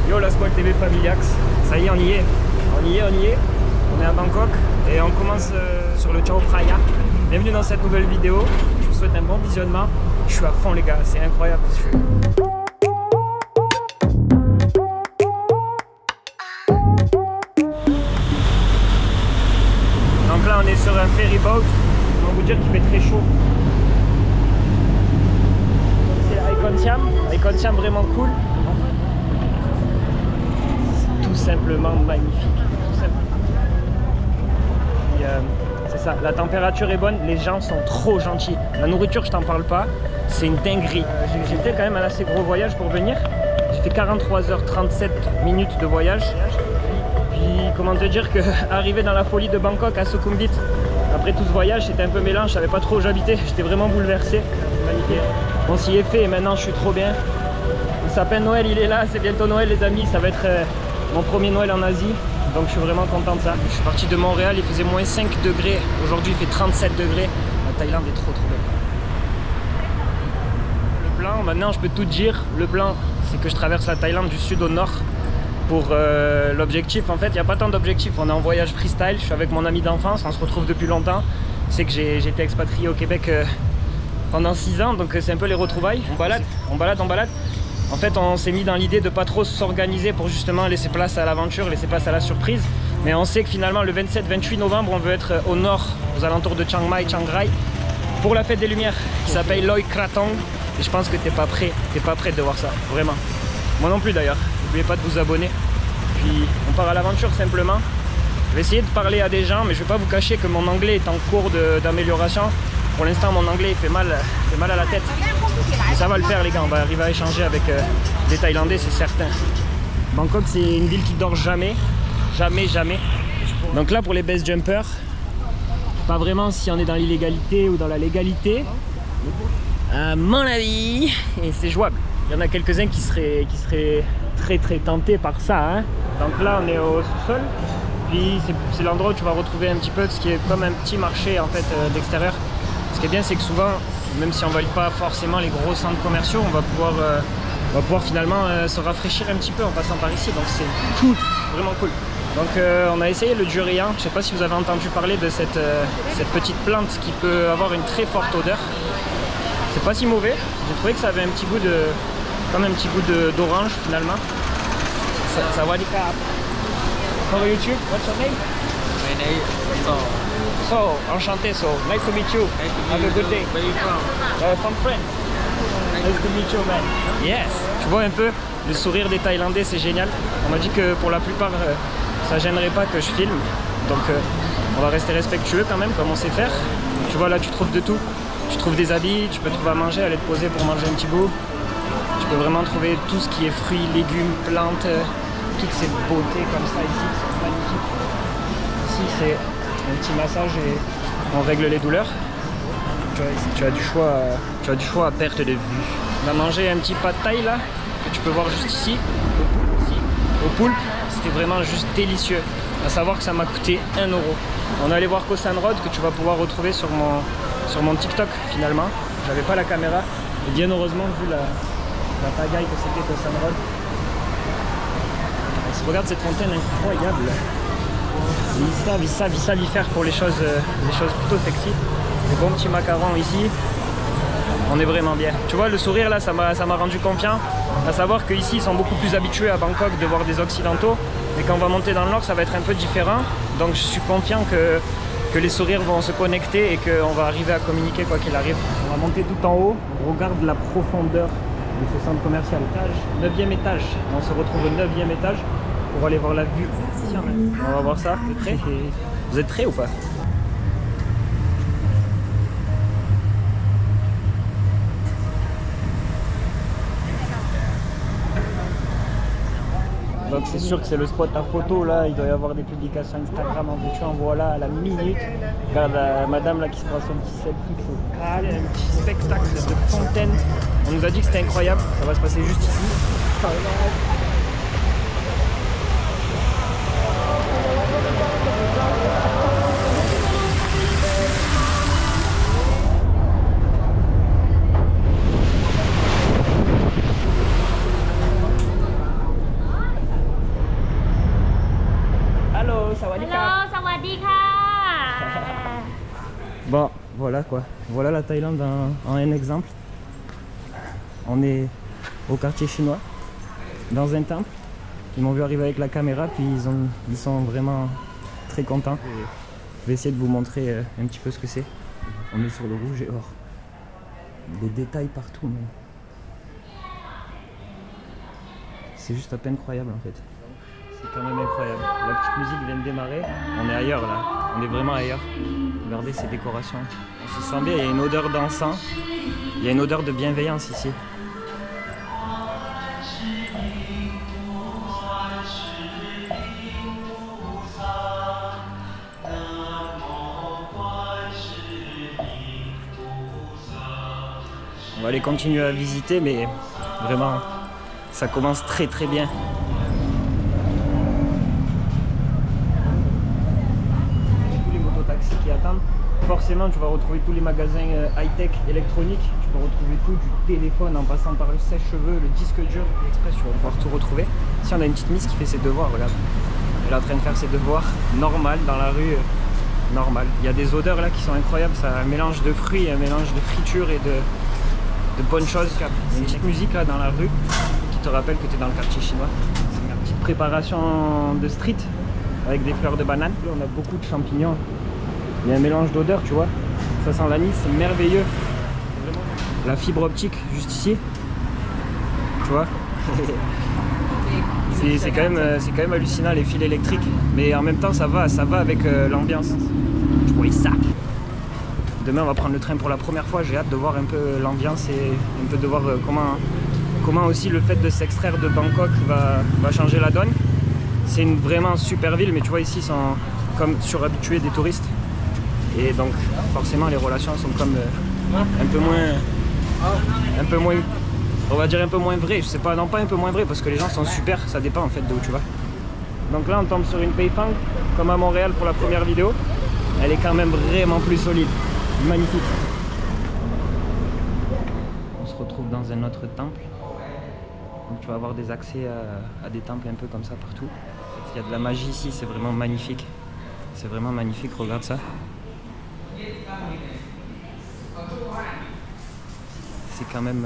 Yo la Squad TV Familiax, ça y est, on y est. On y est. On est à Bangkok et on commence sur le Chao Phraya. Bienvenue dans cette nouvelle vidéo. Je vous souhaite un bon visionnement. Je suis à fond les gars, c'est incroyable. Donc là on est sur un ferry boat. On va vous dire qu'il fait très chaud. C'est Icon Siam vraiment cool. Tout simplement magnifique. C'est ça, la température est bonne, les gens sont trop gentils. La nourriture, je t'en parle pas, c'est une dinguerie. J'ai fait quand même un assez gros voyage pour venir. J'ai fait 43h37 minutes de voyage. Puis comment te dire que arriver dans la folie de Bangkok à Sukhumvit, après tout ce voyage, c'était un peu mélange, je savais pas trop où j'habitais, j'étais vraiment bouleversé. Magnifique. On s'y est fait et maintenant je suis trop bien. Le sapin de Noël il est là, c'est bientôt Noël les amis, ça va être mon premier Noël en Asie. Donc je suis vraiment content de ça. Je suis parti de Montréal, il faisait moins 5 degrés. Aujourd'hui il fait 37 degrés. La Thaïlande est trop belle. Le plan, maintenant je peux tout dire. Le plan, c'est que je traverse la Thaïlande du sud au nord. Pour l'objectif, en fait, il n'y a pas tant d'objectifs. On est en voyage freestyle, je suis avec mon ami d'enfance, on se retrouve depuis longtemps. C'est que j'ai été expatrié au Québec pendant 6 ans, donc c'est un peu les retrouvailles. On balade. En fait, on s'est mis dans l'idée de pas trop s'organiser pour justement laisser place à l'aventure, laisser place à la surprise. Mais on sait que finalement, le 27-28 novembre, on veut être au nord, aux alentours de Chiang Mai, Chiang Rai, pour la fête des Lumières, qui s'appelle Loy Krathong. Et je pense que t'es pas prêt de voir ça, vraiment. Moi non plus d'ailleurs. N'oubliez pas de vous abonner. Puis on part à l'aventure simplement. Je vais essayer de parler à des gens, mais je vais pas vous cacher que mon anglais est en cours d'amélioration. Pour l'instant, mon anglais il fait mal à la tête. Mais ça va le faire les gars, on va arriver à échanger avec des Thaïlandais, c'est certain. Bangkok, c'est une ville qui dort jamais. Jamais. Donc là, pour les base jumpers, pas vraiment si on est dans l'illégalité ou dans la légalité. À mon avis, et c'est jouable. Il y en a quelques-uns qui seraient très tentés par ça. Hein. Donc là, on est au sous-sol. Puis c'est l'endroit où tu vas retrouver un petit peu ce qui est comme un petit marché en fait d'extérieur. Ce qui est bien, c'est que souvent, même si on ne valide pas forcément les gros centres commerciaux, on va pouvoir finalement se rafraîchir un petit peu en passant par ici. Donc c'est cool, vraiment cool. Donc on a essayé le durian. Je ne sais pas si vous avez entendu parler de cette petite plante qui peut avoir une très forte odeur. C'est pas si mauvais. J'ai trouvé que ça avait un petit goût d'orange finalement. Ça va les cas. Pour YouTube, what's your name? My name is So, enchanté, so nice to meet you. Have a good day. Where are you from? From France. Nice to meet you, man. Yes. Tu vois un peu le sourire des Thaïlandais, c'est génial. On m'a dit que pour la plupart, ça gênerait pas que je filme. Donc, on va rester respectueux quand même, comme on sait faire. Tu vois là, tu trouves de tout. Tu trouves des habits, tu peux trouver à manger, aller te poser pour manger un petit bout. Tu peux vraiment trouver tout ce qui est fruits, légumes, plantes, toutes ces beautés comme ça ici, c'est magnifique. Ici c'est un petit massage et on règle les douleurs. Tu vois, ici, tu as du choix à perte de vue. On a mangé un petit pad thaï là, que tu peux voir juste ici, au poulpe. C'était vraiment juste délicieux. À savoir que ça m'a coûté 1 €. On est allé voir Koh San Road que tu vas pouvoir retrouver sur mon TikTok finalement. J'avais pas la caméra et bien heureusement vu la pagaille que c'était Koh San Road. Regarde cette fontaine incroyable. Ils savent y faire pour les choses plutôt sexy. Des bons petits macarons ici. On est vraiment bien. Tu vois le sourire là, ça m'a rendu confiant. À savoir qu'ici ils sont beaucoup plus habitués à Bangkok de voir des occidentaux. Mais quand on va monter dans le nord ça va être un peu différent. Donc je suis confiant que les sourires vont se connecter et qu'on va arriver à communiquer quoi qu'il arrive. On va monter tout en haut. On regarde la profondeur de ce centre commercial. 9e étage. On se retrouve au 9e étage pour aller voir la vue. On va voir ça. Vous êtes prêts? Vous êtes prêts ou pas? Donc c'est sûr que c'est le spot à photo là, il doit y avoir des publications Instagram en veux-tu en voilà à la minute. Regarde la madame là qui se prend son petit selfie, c'est calme, un petit spectacle de fontaine. On nous a dit que c'était incroyable, ça va se passer juste ici. Hello, sawadika. Bon, voilà quoi. Voilà la Thaïlande en un exemple. On est au quartier chinois, dans un temple. Ils m'ont vu arriver avec la caméra, puis ils sont vraiment très contents. Je vais essayer de vous montrer un petit peu ce que c'est. On est sur le rouge et or. Des détails partout, mais c'est juste à peine croyable en fait. C'est quand même incroyable. La petite musique vient de démarrer. On est ailleurs là. On est vraiment ailleurs. Regardez ces décorations. On se sent bien. Il y a une odeur d'encens. Il y a une odeur de bienveillance ici. On va aller continuer à visiter, mais vraiment, ça commence très très bien. Tous les mototaxis qui attendent. Forcément, tu vas retrouver tous les magasins high-tech électroniques. Tu peux retrouver tout, du téléphone en passant par le sèche-cheveux, le disque dur, l'Express, tu vas pouvoir tout retrouver. Ici, on a une petite miss qui fait ses devoirs, regarde. Elle est en train de faire ses devoirs, normal, dans la rue, normal. Il y a des odeurs là qui sont incroyables, ça un mélange de fruits, un mélange de friture et de bonnes choses. Il y a une petite musique là dans la rue qui te rappelle que tu es dans le quartier chinois. C'est une petite préparation de street avec des fleurs de banane. Là, on a beaucoup de champignons. Il y a un mélange d'odeurs, tu vois. Ça sent l'anis, c'est merveilleux. La fibre optique juste ici. Tu vois. C'est quand même hallucinant les fils électriques. Mais en même temps ça va avec l'ambiance. Tu vois ça. Demain on va prendre le train pour la première fois, j'ai hâte de voir un peu l'ambiance et un peu de voir comment aussi le fait de s'extraire de Bangkok va changer la donne. C'est une vraiment super ville, mais tu vois ici ils sont comme surhabitués des touristes. Et donc forcément les relations sont comme un peu moins, on va dire un peu moins vraies. Je sais pas, non pas un peu moins vraies parce que les gens sont super, ça dépend en fait de où tu vas. Donc là on tombe sur une Peipang comme à Montréal pour la première vidéo. Elle est quand même vraiment plus solide. Magnifique. On se retrouve dans un autre temple. Donc tu vas avoir des accès à des temples un peu comme ça partout. Il y a de la magie ici, c'est vraiment magnifique. C'est vraiment magnifique, regarde ça. C'est quand même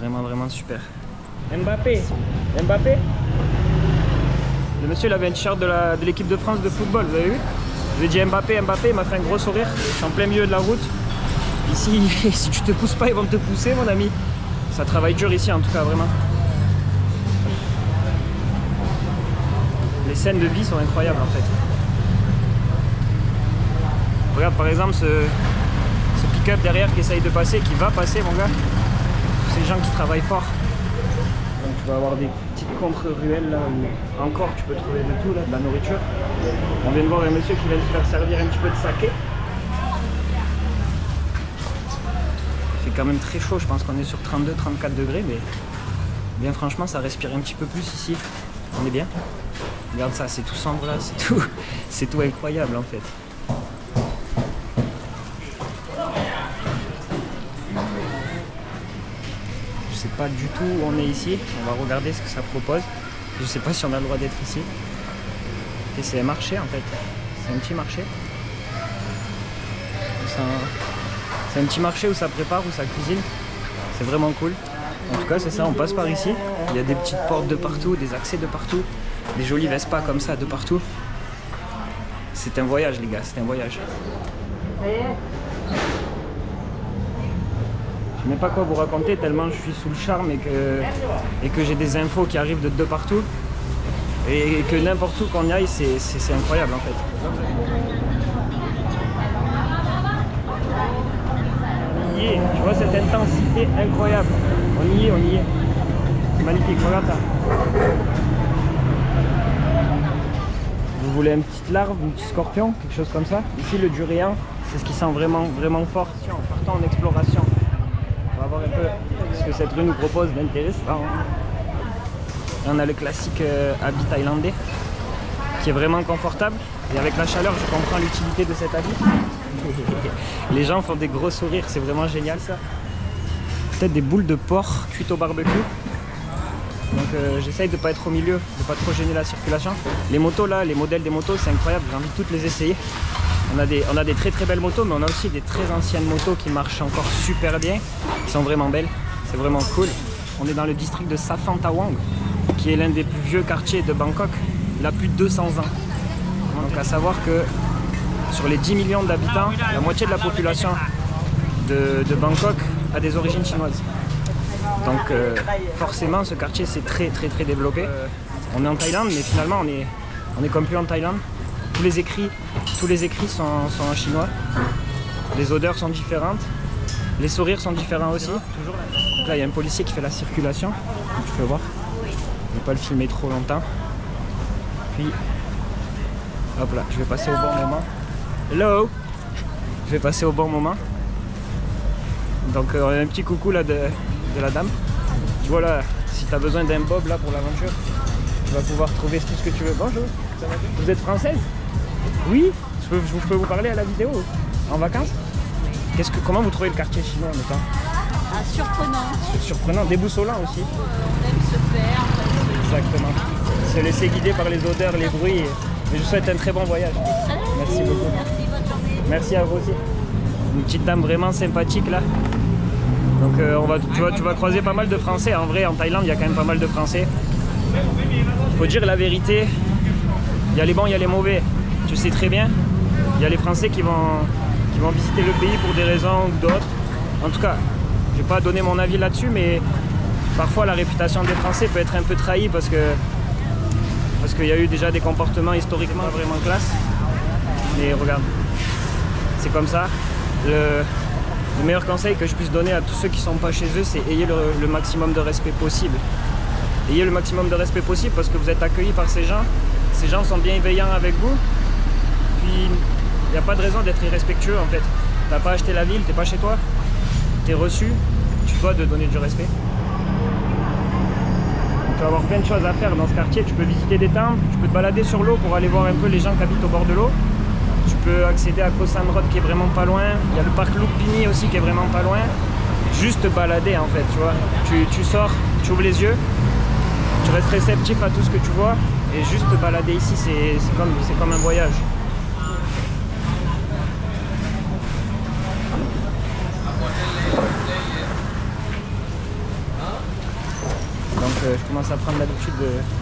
vraiment super. Mbappé. Le monsieur il avait un t-shirt de l'équipe de France de football, vous avez vu? Je lui ai dit Mbappé, il m'a fait un gros sourire. Je suis en plein milieu de la route. Ici, si tu te pousses pas, ils vont te pousser, mon ami. Ça travaille dur ici, en tout cas, vraiment. Les scènes de vie sont incroyables, en fait. Regarde, par exemple, ce pick-up derrière qui essaye de passer, qui va passer, mon gars. Tous ces gens qui travaillent fort. Donc, tu vas avoir des petites contre-ruelles là où encore tu peux trouver de tout, là, de la nourriture. On vient de voir un monsieur qui vient de se faire servir un petit peu de saké. Il fait quand même très chaud, je pense qu'on est sur 32-34 degrés, mais bien franchement ça respire un petit peu plus ici. On est bien. Regarde ça, c'est tout sombre là, c'est tout incroyable en fait. Je sais pas du tout où on est ici, on va regarder ce que ça propose. Je sais pas si on a le droit d'être ici. Et c'est un marché en fait, c'est un petit marché. C'est un petit marché où ça prépare, où ça cuisine. C'est vraiment cool. En tout cas c'est ça, on passe par ici. Il y a des petites portes de partout, des accès de partout. Des jolis Vespa comme ça de partout. C'est un voyage les gars, c'est un voyage. Je ne sais pas quoi vous raconter tellement je suis sous le charme et que j'ai des infos qui arrivent de partout. Et que n'importe où qu'on y aille, c'est incroyable en fait. On y est, tu vois cette intensité incroyable. On y est. C'est magnifique, regarde ça. Vous voulez une petite larve, un petit scorpion, quelque chose comme ça. Ici le durian, c'est ce qui sent vraiment fort. En partant en exploration, on va voir un peu ce que cette rue nous propose d'intéressant. On a le classique habit thaïlandais qui est vraiment confortable et avec la chaleur je comprends l'utilité de cet habit. Les gens font des gros sourires, c'est vraiment génial ça. Peut-être des boules de porc cuites au barbecue. Donc j'essaye de pas être au milieu, de pas trop gêner la circulation. Les motos là, les modèles des motos, c'est incroyable, j'ai envie de toutes les essayer. On a des très très belles motos, mais on a aussi des très anciennes motos qui marchent encore super bien, qui sont vraiment belles, c'est vraiment cool. On est dans le district de Saphantawong, qui est l'un des plus vieux quartiers de Bangkok. Il a plus de 200 ans. Donc à savoir que sur les 10 millions d'habitants, la moitié de la population de Bangkok a des origines chinoises. Donc forcément ce quartier c'est très développé. On est en Thaïlande, mais finalement on est comme plus en Thaïlande. Tous les écrits sont en chinois. Les odeurs sont différentes. Les sourires sont différents aussi. Donc là il y a un policier qui fait la circulation. Tu peux voir. Je ne vais pas le filmer trop longtemps. Puis hop là, je vais passer au bon moment. Hello. Je vais passer au bon moment. Donc on a un petit coucou là de la dame. Tu vois là, si tu as besoin d'un bob là pour l'aventure, tu vas pouvoir trouver tout ce que tu veux. Bonjour. Vous êtes française? Oui. Je peux vous parler à la vidéo? En vacances? Comment vous trouvez le quartier chinois maintenant? Ah, surprenant. Surprenant, déboussolant aussi. On aime se perdre. Exactement. Se laisser guider par les odeurs, les bruits. Mais je vous souhaite un très bon voyage. Merci beaucoup. Merci, bonne journée. Merci à vous aussi. Une petite dame vraiment sympathique là. Donc tu vas croiser pas mal de Français. En vrai, en Thaïlande, il y a quand même pas mal de Français. Il faut dire la vérité. Il y a les bons, il y a les mauvais. Tu sais très bien. Il y a les Français qui vont visiter le pays pour des raisons ou d'autres. En tout cas, je ne vais pas donner mon avis là-dessus, mais parfois la réputation des Français peut être un peu trahie parce qu'il y a eu déjà des comportements historiquement vraiment classe. Mais regarde, c'est comme ça. Le meilleur conseil que je puisse donner à tous ceux qui ne sont pas chez eux, c'est ayez le maximum de respect possible. Ayez le maximum de respect possible parce que vous êtes accueillis par ces gens. Ces gens sont bienveillants avec vous. Puis il n'y a pas de raison d'être irrespectueux en fait. Tu n'as pas acheté la ville, tu n'es pas chez toi. Tu es reçu, tu dois de donner du respect. Donc, tu vas avoir plein de choses à faire dans ce quartier. Tu peux visiter des temples, tu peux te balader sur l'eau pour aller voir un peu les gens qui habitent au bord de l'eau. Tu peux accéder à Koh Samui qui est vraiment pas loin. Il y a le parc Lumpini aussi qui est vraiment pas loin. Juste te balader en fait, tu vois. Tu sors, tu ouvres les yeux, tu restes réceptif à tout ce que tu vois. Et juste te balader ici, c'est comme un voyage. Donc je commence à prendre l'habitude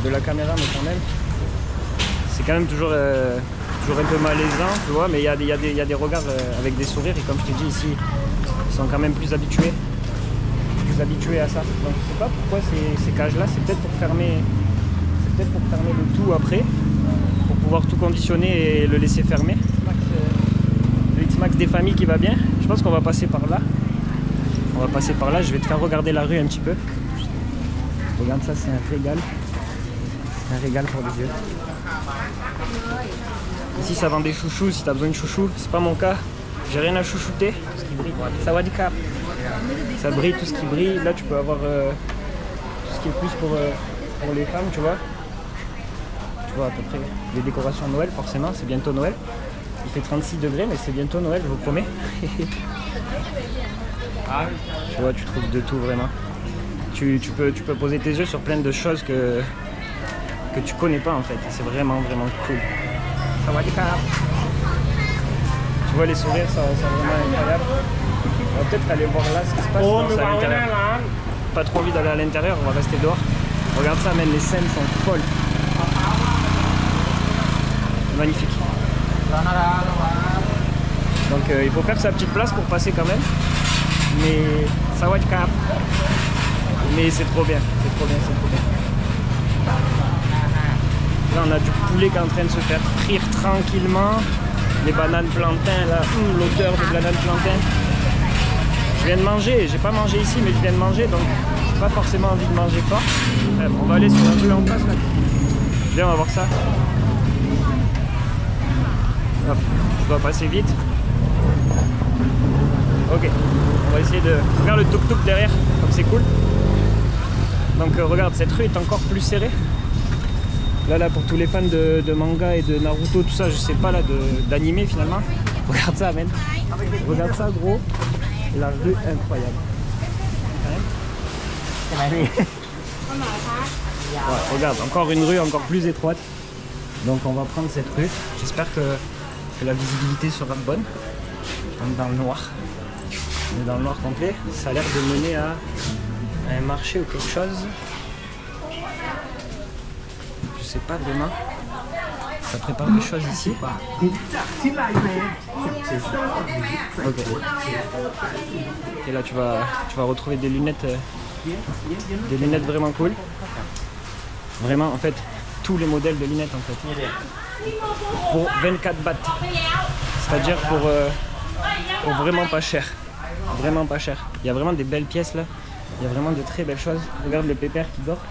de la caméra, mais quand même, c'est quand même toujours un peu malaisant, tu vois, mais il y a des regards avec des sourires, et comme je t'ai dit ici, ils sont quand même plus habitués à ça. Donc je sais pas pourquoi ces cages-là, c'est peut-être pour fermer le tout après, pour pouvoir tout conditionner et le laisser fermer. Le X-Max des familles qui va bien. Je pense qu'on va passer par là. Je vais te faire regarder la rue un petit peu. Regarde ça, c'est un régal. C'est un régal pour les yeux. Ici ça vend des chouchous si tu as besoin de chouchous. C'est pas mon cas. J'ai rien à chouchouter. Tout ce qui brille. Sawadika. Ça brille, tout ce qui brille. Là tu peux avoir tout ce qui est plus pour les femmes, tu vois. Tu vois à peu près les décorations de Noël, forcément, c'est bientôt Noël. Il fait 36 degrés, mais c'est bientôt Noël, je vous promets. Tu vois, tu trouves de tout vraiment. Tu peux poser tes yeux sur plein de choses que tu connais pas en fait. C'est vraiment cool. Tu vois les sourires, ça vraiment incroyable. On va peut-être aller voir là ce qui se passe à l'intérieur. Pas trop envie d'aller à l'intérieur, on va rester dehors. Regarde ça, même les scènes sont folles. Magnifique. Donc il faut faire sa petite place pour passer quand même. Mais ça va être cap. Mais c'est trop bien, c'est trop bien. Là on a du poulet qui est en train de se faire frire tranquillement. Les bananes plantains là, l'odeur des bananes plantains. Je viens de manger, j'ai pas mangé ici mais je viens de manger donc j'ai pas forcément envie de manger fort. On va aller sur la rue en face là. Viens, on va voir ça. Hop, je dois passer vite. Ok, on va essayer de... Regarde le tuk-tuk derrière, comme c'est cool. Donc regarde, cette rue est encore plus serrée. Là, pour tous les fans de manga et de Naruto, tout ça, je sais pas là, d'animé finalement. Regarde ça, man. Regarde ça, gros. La rue incroyable. Ouais, regarde, encore une rue encore plus étroite. Donc on va prendre cette rue. J'espère que la visibilité sera bonne. On est dans le noir. On est dans le noir complet. Ça a l'air de mener à un marché ou quelque chose. Je sais pas vraiment. Ça prépare des choses ici. Ok. Et là tu vas retrouver des lunettes vraiment cool. Vraiment en fait tous les modèles de lunettes en fait. Pour 24 bahts. C'est-à-dire pour vraiment pas cher. Vraiment pas cher. Il y a vraiment des belles pièces là. Il y a vraiment de très belles choses. Regarde le pépère qui dort.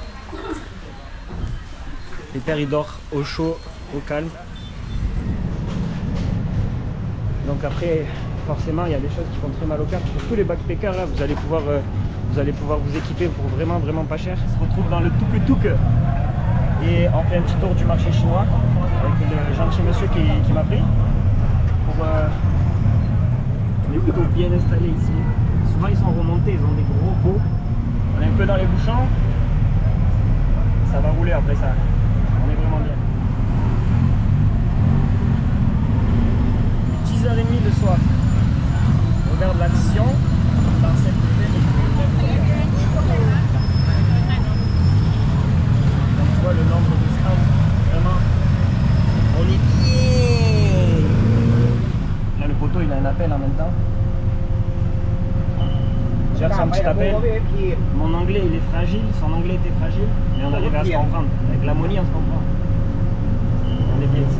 Le pépère il dort au chaud, au calme. Donc après, forcément, il y a des choses qui font très mal au cœur. Pour tous les backpackers, là, vous allez pouvoir vous équiper pour vraiment pas cher. On se retrouve dans le tuk-tuk et on fait un petit tour du marché chinois avec le gentil monsieur qui m'a pris. On est plutôt bien installé ici. Souvent, ils sont remontés, ils ont des gros pots. On est un peu dans les bouchons. Ça va rouler après ça. On est vraiment bien. 10h30 le soir. Regarde l'action dans cette belle. Donc tu vois le nombre de stands, vraiment, on est bien. Là le poteau il a un appel en même temps. J'ai reçu un petit appel. Mon anglais il est fragile, son anglais était fragile, mais on arrivait à se comprendre. Avec l'ammonie on se comprend. On est bien ici.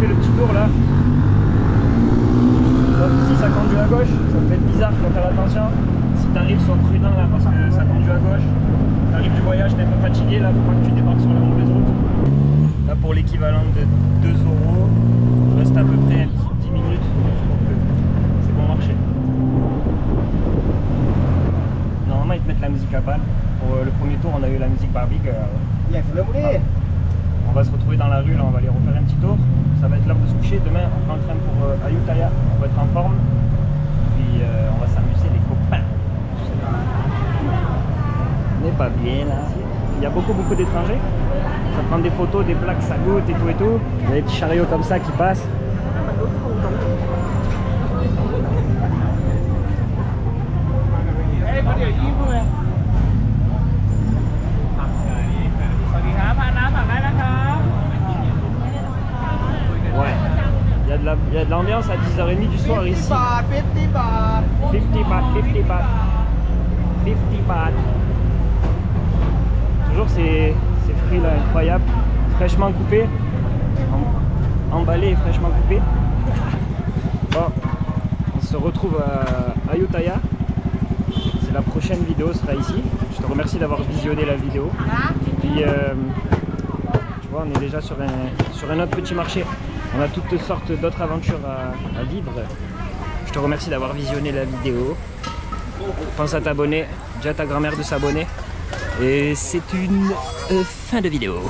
Le petit tour là. Donc ici ça conduit à gauche, ça peut être bizarre, il faut faire attention. Si tu arrives, sois prudent là parce que ça conduit à gauche. Tu arrives du voyage, t'es un peu fatigué là, faut pas que tu débarques sur la mauvaise route. Là pour l'équivalent de 2 €, il reste à peu près 10 minutes, je trouve que c'est bon marché. Normalement ils te mettent la musique à panne. Pour le premier tour on a eu la musique Barbie. On va se retrouver dans la rue, là on va aller refaire un petit tour. Ça va être l'heure de se coucher. Demain on prend le train pour Ayutthaya. On va être en forme. Puis on va s'amuser les copains. On n'est pas bien là. Il y a beaucoup d'étrangers. Ça prend des photos, des plaques, ça goûte et tout et tout. Il y a des petits chariots comme ça qui passent. Ouais, il y a de l'ambiance à 10h30 du soir ici. 50 bahts. 50 bahts. Toujours ces fruits là incroyables, fraîchement coupés, emballés et fraîchement coupés. Bon, on se retrouve à Ayutthaya. C'est la prochaine vidéo sera ici. Je te remercie d'avoir visionné la vidéo. Puis tu vois, on est déjà sur un autre petit marché. On a toutes sortes d'autres aventures à vivre. Je te remercie d'avoir visionné la vidéo. Pense à t'abonner, dis à ta grand-mère de s'abonner. Et c'est une fin de vidéo.